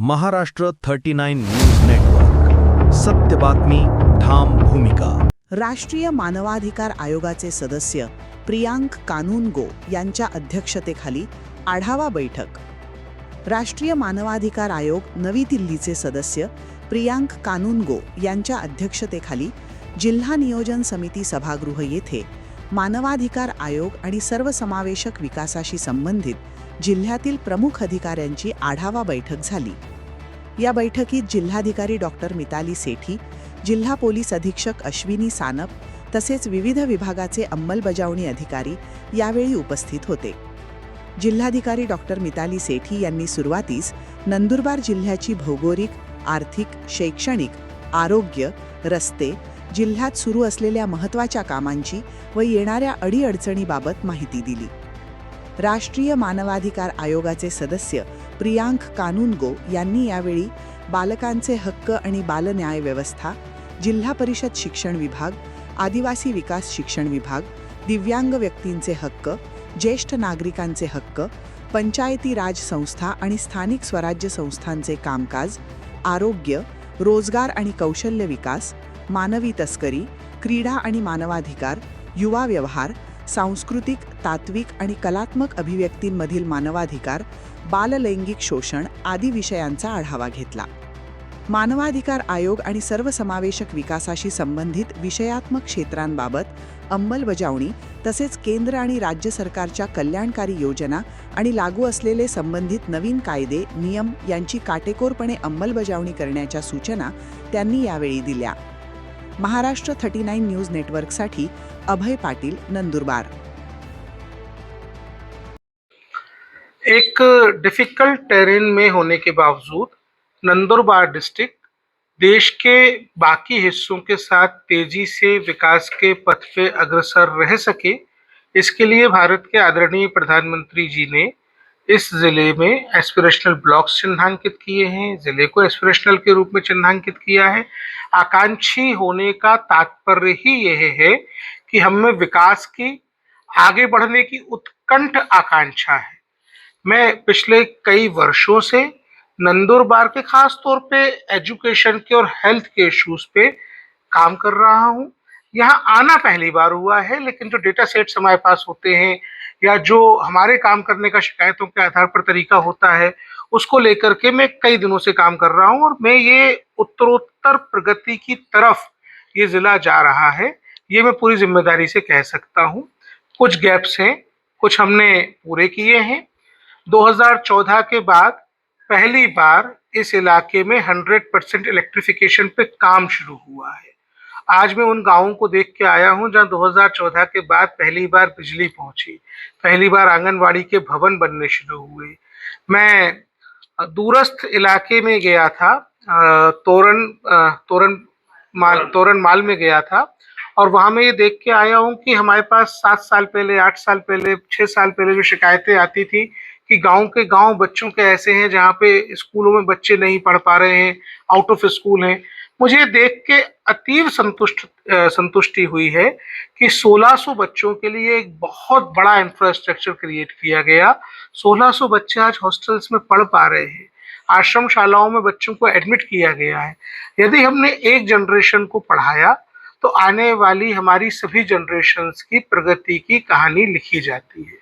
Maharashtra 39 news network. सत्य बातमी, ठाम भूमिका. राष्ट्रीय मानवाधिकार आयोगाचे सदस्य प्रियांक कानूनगो यांच्या अध्यक्षतेखाली आढावा बैठक. राष्ट्रीय मानवाधिकार आयोग नवी दिल्लीचे सदस्य प्रियांक कानूनगो यांच्या अध्यक्षतेखाली जिल्हा नियोजन समिती सभागृह येथे मानवाधिकार आयोग आणि सर्वसमावेशक विकासाशी संबंधित जिल्ह्यातील प्रमुख अधिकाऱ्यांची आढावा बैठक झाली. या बैठकीत जिल्हाधिकारी डॉक्टर मिताली सेठी, जिल्हा पोलीस अधीक्षक अश्विनी सानप तसेच विविध विभागाचे अंमलबजावणी अधिकारी यावेळी उपस्थित होते. जिल्हाधिकारी डॉक्टर मिताली सेठी यांनी सुरुवातीस नंदुरबार जिल्ह्याची भौगोलिक, आर्थिक, शैक्षणिक, आरोग्य, रस्ते, जिल्ह्यात सुरू असलेल्या महत्त्वाच्या कामांची व येणाऱ्या अडीअडचणीबाबत माहिती दिली. राष्ट्रीय मानवाधिकार आयोगाचे सदस्य प्रियांक कानूनगो यांनी यावेळी बालकांचे हक्क आणि बालन्याय व्यवस्था, जिल्हा परिषद शिक्षण विभाग, आदिवासी विकास शिक्षण विभाग, दिव्यांग व्यक्तींचे हक्क, ज्येष्ठ नागरिकांचे हक्क, पंचायती राज संस्था आणि स्थानिक स्वराज्य संस्थांचे कामकाज, आरोग्य, रोजगार आणि कौशल्य विकास, मानवी तस्करी, क्रीडा आणि मानवाधिकार, युवा व्यवहार, सांस्कृतिक, तात्विक आणि कलात्मक अभिव्यक्तींमधील मानवाधिकार, बाललैंगिक शोषण आदी विषयांचा आढावा घेतला. मानवाधिकार आयोग आणि सर्वसमावेशक विकासाशी संबंधित विषयात्मक क्षेत्रांबाबत अंमलबजावणी तसेच केंद्र आणि राज्य सरकारच्या कल्याणकारी योजना आणि लागू असलेले संबंधित नवीन कायदे, नियम यांची काटेकोरपणे अंमलबजावणी करण्याच्या सूचना त्यांनी यावेळी दिल्या. महाराष्ट्र 39 न्यूज नेटवर्कसाठी अभय पाटील, नंदुरबार. एक डिफिकल्ट टेरेन में होने के बावजूद नंदुरबार डिस्ट्रिक्ट देश के बाकी हिस्सों के साथ तेजी से विकास के पथ पे अग्रसर रह सके, इसके लिए भारत के आदरणीय प्रधानमंत्री जी ने इस जिले में एस्पिरेशनल ब्लॉक्स चिन्हांकित किए हैं, जिले को एस्पिरेशनल के रूप में चिन्हांकित किया है. आकांक्षी होने का तात्पर्य ही यह है कि हमें विकास की, आगे बढ़ने की उत्कंठ आकांक्षा है. मैं पिछले कई वर्षों से नंदुरबार के खास तौर पे एजुकेशन के और हेल्थ के इश्यूज पे काम कर रहा हूँ. यहाँ आना पहली बार हुआ है, लेकिन जो डेटा सेट्स हमारे पास होते हैं या जो हमारे काम करने का शिकायतों के आधार पर तरीका होता है, उसको लेकर के मैं कई दिनों से काम कर रहा हूँ और मैं ये उत्तरोत्तर प्रगति की तरफ ये जिला जा रहा है, ये मैं पूरी जिम्मेदारी से कह सकता हूँ. कुछ गैप्स हैं, कुछ हमने पूरे किए हैं. 2014 के बाद पहली बार इस इलाके में 100% इलेक्ट्रिफिकेशन पे काम शुरू हुआ है. आज मैं उन गांवों को देख के आया हूं जहां 2014 के बाद पहली बार बिजली पहुंची, पहली बार आंगनवाड़ी के भवन बनने शुरू हुए. मैं दूरस्थ इलाके में गया था, तोरण माल में गया था और वहां मैं ये देख के आया हूं कि हमारे पास 7 साल पहले, 8 साल पहले, 6 साल पहले जो शिकायतें आती थी कि गांव के गांव बच्चों के ऐसे हैं जहाँ पे स्कूलों में बच्चे नहीं पढ़ पा रहे हैं, आउट ऑफ स्कूल हैं. मुझे देख के अतीव संतुष्टि हुई है कि 1600 बच्चों के लिए एक बहुत बड़ा इंफ्रास्ट्रक्चर क्रिएट किया गया. 1600 बच्चे आज हॉस्टल्स में पढ़ पा रहे हैं, आश्रम शालाओं में बच्चों को एडमिट किया गया है. यदि हमने एक जनरेशन को पढ़ाया तो आने वाली हमारी सभी जनरेशन्स की प्रगति की कहानी लिखी जाती है.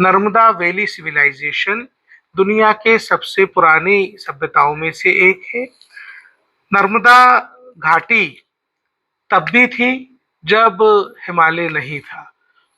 नर्मदा वैली सिविलाइजेशन दुनिया के सबसे पुरानी सभ्यताओं में से एक है. नर्मदा घाटी तब भी थी जब हिमालय नहीं था.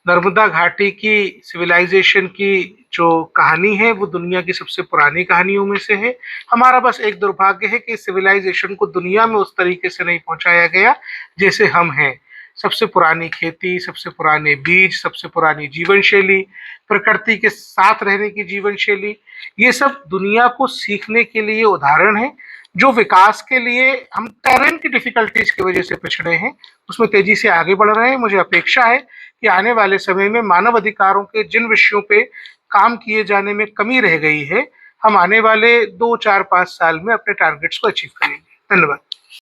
नर्मदा घाटी की सिविलाइजेशन की जो कहानी है वो दुनिया की सबसे पुरानी कहानियों में से है. हमारा बस एक दुर्भाग्य है कि सिविलाइजेशन को दुनिया में उस तरीके से नहीं पहुंचाया गया जैसे हम हैं. सबसे पुरानी खेती, सबसे पुराने बीज, सबसे पुरानी जीवन शैली, प्रकृति के साथ रहने की जीवन शैली, ये सब दुनिया को सीखने के लिए उदाहरण है. जो विकास के लिए हम टेरेन की डिफिकल्टीज की वजह से पिछड़े हैं, उसमें तेजी से आगे बढ़ रहे हैं. मुझे अपेक्षा है कि आने वाले समय में मानव अधिकारों के जिन विषयों पे काम किए जाने में कमी रह गई है, हम आने वाले 2, 4, 5 साल में अपने टारगेट्स को अचीव करेंगे. धन्यवाद.